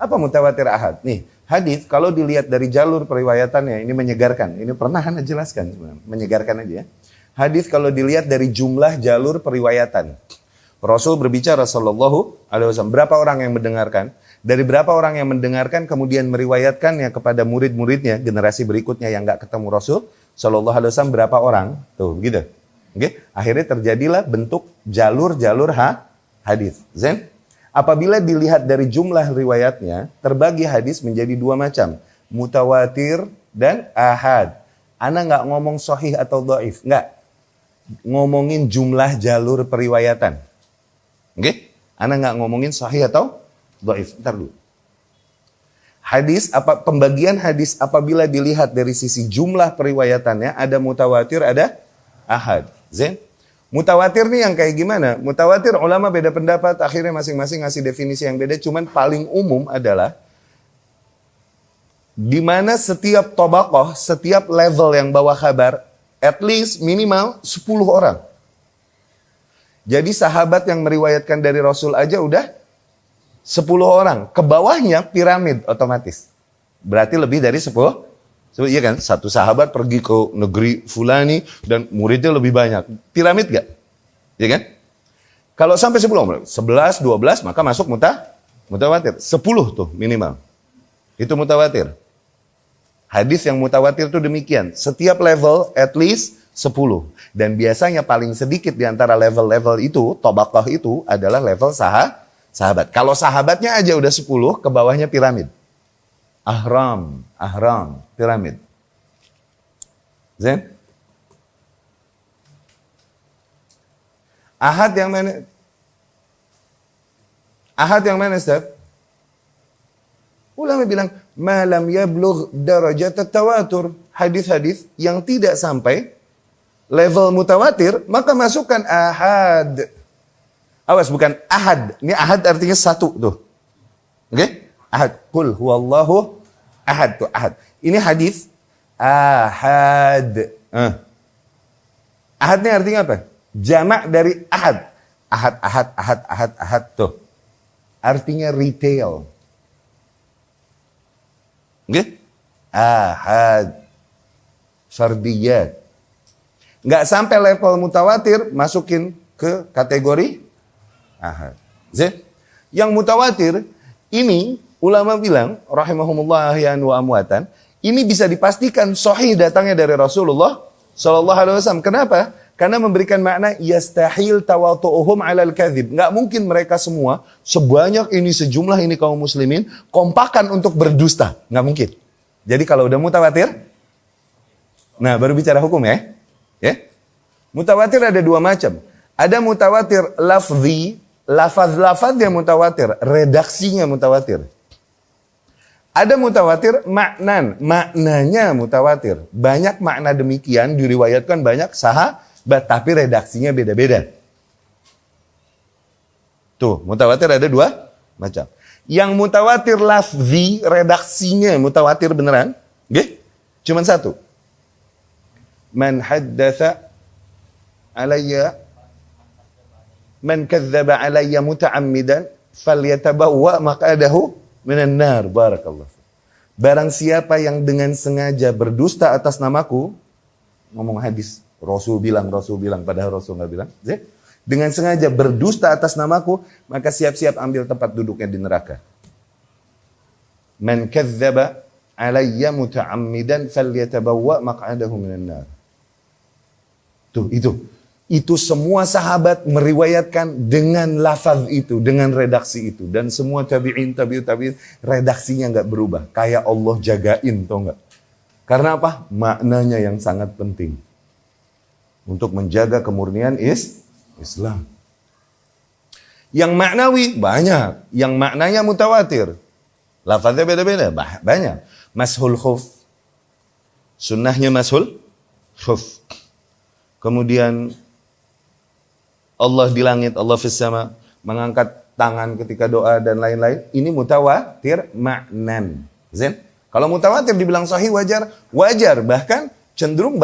Apa mutawatir ahad? Nih, hadis kalau dilihat dari jalur periwayatannya ini menyegarkan. Ini pernah Anda jelaskan sebenarnya. Menyegarkan aja ya. Hadis kalau dilihat dari jumlah jalur periwayatan. Rasul berbicara sallallahu alaihi wasallam, berapa orang yang mendengarkan? Dari berapa orang yang mendengarkan kemudian meriwayatkannya kepada murid-muridnya, generasi berikutnya yang enggak ketemu Rasul sallallahu alaihi wasallam, berapa orang? Tuh, gitu. Oke, akhirnya terjadilah bentuk jalur-jalur hadis. Zen? Apabila dilihat dari jumlah riwayatnya, terbagi hadis menjadi dua macam. Mutawatir dan ahad. Ana nggak ngomong sahih atau dhaif, nggak. Ngomongin jumlah jalur periwayatan. Oke? Ana nggak ngomongin sahih atau dhaif. Ntar dulu. Pembagian hadis apabila dilihat dari sisi jumlah periwayatannya, ada mutawatir, ada ahad. Zen? Mutawatir nih yang kayak gimana? Mutawatir ulama beda pendapat, akhirnya masing-masing ngasih definisi yang beda, cuman paling umum adalah di mana setiap tabaqah, setiap level yang bawa kabar, at least minimal 10 orang. Jadi sahabat yang meriwayatkan dari Rasul aja udah 10 orang. Ke bawahnya piramid otomatis. Berarti lebih dari 10. Iya kan, satu sahabat pergi ke negeri fulani dan muridnya lebih banyak. Piramid gak? Iya kan? Kalau sampai 10, 11, 12 maka masuk mutawatir. 10 tuh minimal. Itu mutawatir. Hadis yang mutawatir itu demikian. Setiap level at least 10. Dan biasanya paling sedikit di antara level-level itu, tabaqah itu adalah level sahabat. Kalau sahabatnya aja udah 10, ke bawahnya piramid. Ahram, piramid. Zen? Ahad yang mana? Ahad yang mana, Ustaz? Ulama bilang, malam yablugh darajat tawatur. Hadis-hadis yang tidak sampai level mutawatir, maka masukkan ahad. Awas, bukan ahad. Ini ahad artinya satu tuh. Oke? Ahad. Qul huwallahu ahad. Tuh, ahad. Ini hadis ahad. Ahad ini artinya apa? Jamak dari ahad. Ahad. Tuh. Artinya retail. Oke? Ahad. Fardiyat. Nggak sampai level mutawatir, masukin ke kategori ahad. Yang mutawatir, ini ulama bilang, rahimahumullah ahyan wa amwatan, ini bisa dipastikan sahih datangnya dari Rasulullah sallallahu alaihi wasallam. Kenapa? Karena memberikan makna yastahil tawatu'uhum 'alal kadzib. Enggak mungkin mereka semua sebanyak ini, sejumlah ini kaum muslimin kompakan untuk berdusta. Enggak mungkin. Jadi kalau udah mutawatir, nah baru bicara hukum ya. Ya. Mutawatir ada dua macam. Ada mutawatir lafzi, lafaz-lafaz yang mutawatir, redaksinya mutawatir. Ada mutawatir maknanya mutawatir. Banyak makna demikian diriwayatkan banyak sahabat, tapi redaksinya beda-beda. Tuh, mutawatir ada dua macam. Yang mutawatir lafzi, redaksinya mutawatir beneran, okay? Cuman satu. Man haddatsa alayya, man kadzdzaba alayya muta'ammidan falyatabawwa maq'adahu minan nar. Barakallah. Barang siapa yang dengan sengaja berdusta atas namaku, ngomong hadis, Rasul bilang, padahal Rasul nggak bilang. Dengan sengaja berdusta atas namaku, maka siap-siap ambil tempat duduknya di neraka. Man kadzdzaba alayya muta'ammidan falyatabawwa maq'adahu minan nar. Tuh, itu semua sahabat meriwayatkan dengan lafaz itu, dengan redaksi itu. Dan semua tabi'in, redaksinya nggak berubah. Kayak Allah jagain, tau nggak? Karena apa? Maknanya yang sangat penting. Untuk menjaga kemurnian Islam. Yang maknawi banyak. Yang maknanya mutawatir. Lafaznya beda-beda, banyak. Mashul khuf. Sunnahnya mashul khuf. Kemudian Allah di langit, Allah fis sama, mengangkat tangan ketika doa dan lain-lain. Ini mutawatir maknan. Zen? Kalau mutawatir dibilang sahih wajar, bahkan cenderung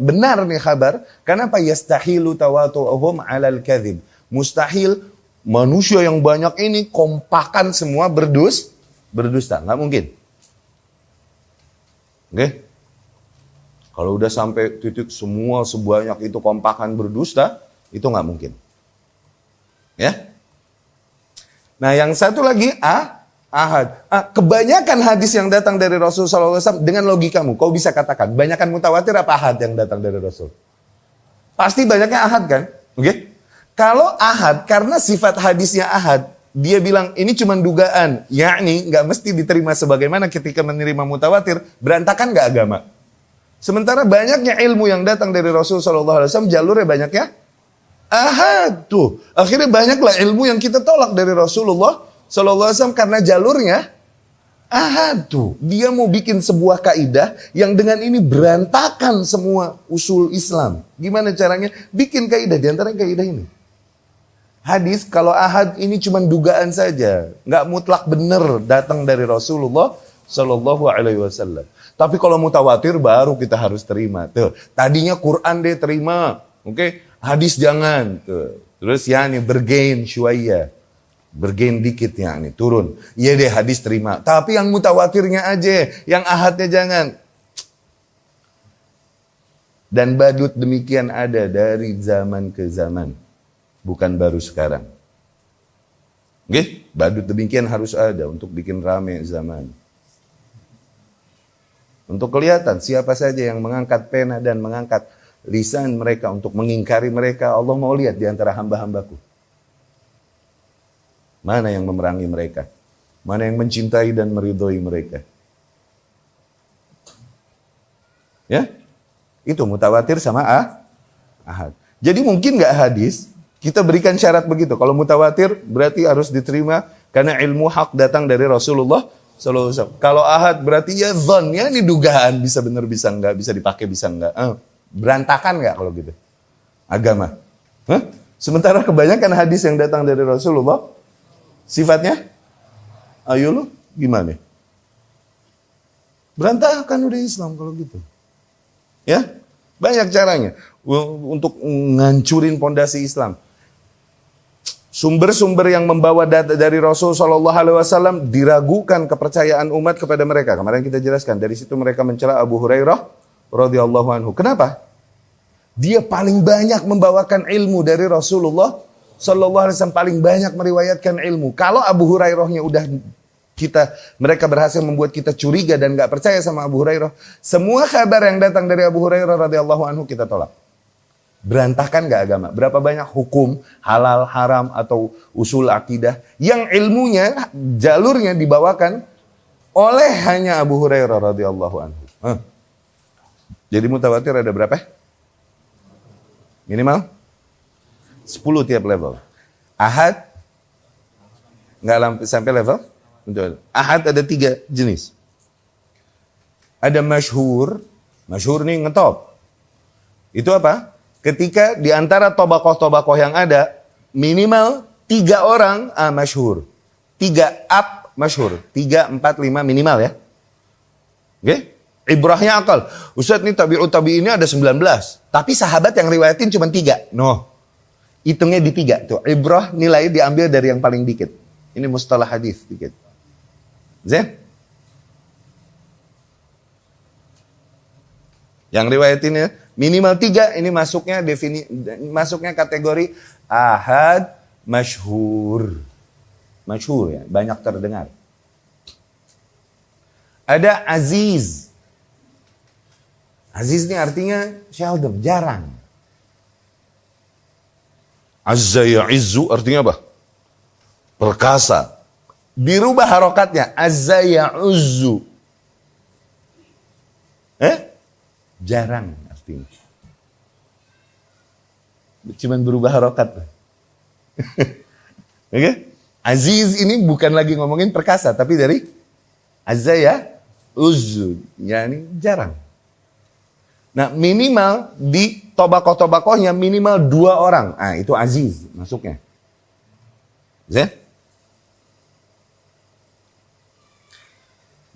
benar nih kabar. Kenapa yastahilu tawatu'uhum 'alal kadzib? Mustahil manusia yang banyak ini kompakan semua berdusta. Nggak mungkin. Oke? Kalau udah sampai titik semua sebanyak itu kompakan berdusta, itu nggak mungkin. Ya? Nah yang satu lagi, ahad. Kebanyakan hadis yang datang dari Rasul SAW, dengan logikamu, kau bisa katakan, banyakan mutawatir apa ahad yang datang dari Rasul? Pasti banyaknya ahad kan? Oke? Kalau ahad, karena sifat hadisnya ahad, dia bilang ini cuma dugaan, yakni nggak mesti diterima sebagaimana ketika menerima mutawatir, berantakan nggak agama? Sementara banyaknya ilmu yang datang dari Rasul SAW, jalurnya banyaknya ahad tuh. Akhirnya banyaklah ilmu yang kita tolak dari Rasulullah SAW karena jalurnya ahad tuh. Dia mau bikin sebuah kaidah yang dengan ini berantakan semua usul Islam. Gimana caranya? Bikin kaidah, diantaranya kaidah ini. Hadis kalau ahad ini cuma dugaan saja, nggak mutlak benar datang dari Rasulullah Shallallahu Alaihi Wasallam. Tapi kalau mutawatir baru kita harus terima. Tuh, tadinya Quran dia terima, oke? Hadis jangan. Tuh. Terus ya nih bergain syuaya, bergain dikit ya nih turun. Iya deh hadis terima. Tapi yang mutawatirnya aja, yang ahadnya jangan. Dan badut demikian ada dari zaman ke zaman. Bukan baru sekarang. Oke? Badut demikian harus ada untuk bikin rame zaman. Untuk kelihatan siapa saja yang mengangkat pena dan mengangkat lisan mereka untuk mengingkari mereka, Allah mau lihat di antara hamba-hambaku. Mana yang memerangi mereka? Mana yang mencintai dan meridhoi mereka? Ya? Itu mutawatir sama ahad. Jadi mungkin nggak hadis, kita berikan syarat begitu. Kalau mutawatir berarti harus diterima karena ilmu hak datang dari Rasulullah SAW. Kalau ahad berarti ya zon, ya ini dugaan, bisa benar bisa enggak, bisa dipakai bisa enggak. Berantakan enggak kalau gitu? Agama. Sementara kebanyakan hadis yang datang dari Rasulullah sifatnya, ayo lu gimana? Berantakan udah Islam kalau gitu. Ya, banyak caranya untuk ngancurin pondasi Islam. Sumber-sumber yang membawa data dari Rasul Shallallahu Alaihi Wasallam diragukan kepercayaan umat kepada mereka. Kemarin kita jelaskan dari situ mereka mencela Abu Hurairah radhiyallahu anhu. Kenapa? Dia paling banyak membawakan ilmu dari Rasulullah Shallallahu Alaihi Wasallam, paling banyak meriwayatkan ilmu. Kalau Abu Hurairahnya udah mereka berhasil membuat kita curiga dan nggak percaya sama Abu Hurairah, semua kabar yang datang dari Abu Hurairah radhiyallahu anhu kita tolak. Berantakan gak agama? Berapa banyak hukum, halal, haram, atau usul akidah yang ilmunya, jalurnya dibawakan oleh hanya Abu Hurairah radhiyallahu anhu. Jadi mutawatir ada berapa? Minimal 10 tiap level. Ahad nggak sampai level. Ahad ada 3 jenis. Ada masyhur. Masyhur nih ngetop. Itu apa? Ketika di antara tobakoh-tobakoh yang ada, minimal 3 orang masyhur. 3 up masyhur. 3, 4, 5 minimal ya. Oke? Ibrahnya akal. Ustaz nih tabi'ut tabi'innya ada 19. Tapi sahabat yang riwayatin cuma 3. No. Hitungnya di 3. Tuh, ibrah nilai diambil dari yang paling dikit. Ini mustalah hadis dikit. Zin? Yang riwayatinnya minimal 3, ini masuknya kategori ahad masyhur. Masyhur ya, banyak terdengar. Ada aziz. Aziz ini artinya seldom, jarang. Azza ya'izzu artinya apa? Perkasa. Dirubah harokatnya, azza ya'uzzu. Jarang artinya. Cuman berubah harokat. Oke? Aziz ini bukan lagi ngomongin perkasa, tapi dari azza ya uzzu. Yani jarang. Nah minimal di tobakoh-tobakohnya minimal 2 orang. Itu aziz masuknya. Zah?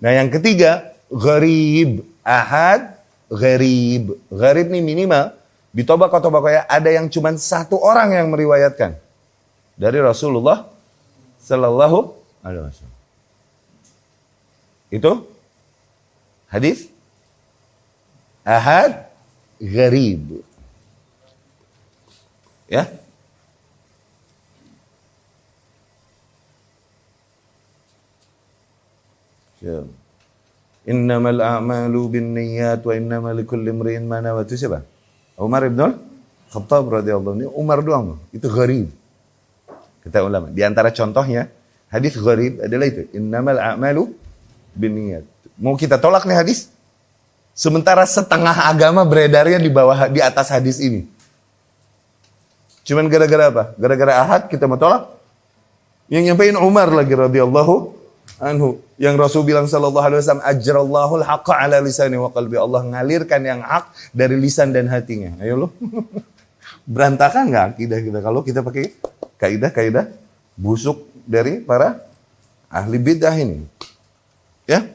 Nah yang ketiga, gharib. Ahad, gharib. Gharib nih minimal di tobakoh-tobakohnya ada yang cuma 1 orang yang meriwayatkan. dari Rasulullah sallallahu alaihi wasallam. Itu hadis ahad gharib. Ya. Ya. Innamal a'malu binniyat wa innamal likulli imri'in ma nawa. Itu siapa? Umar ibn Khattab radhiyallahu anhu. Umar doang. Itu gharib. Kata ulama. Di antara contohnya hadis gharib adalah itu. Innamal a'malu binniyat. Mau kita tolak nih hadis? Sementara setengah agama beredarnya di atas hadis ini. Cuman gara-gara apa? Gara-gara ahad kita mau tolak? Yang nyampein Umar lagi radhiyallahu anhu. Yang Rasul bilang sallallahu alaihi wasallam, ajrallahu al-haqqa ala lisani wa qalbi. Allah ngalirkan yang hak dari lisan dan hatinya. Ayo lo. Berantakan nggak akidah kita kalau kita pakai kaidah-kaidah busuk dari para ahli bidah ini? Ya.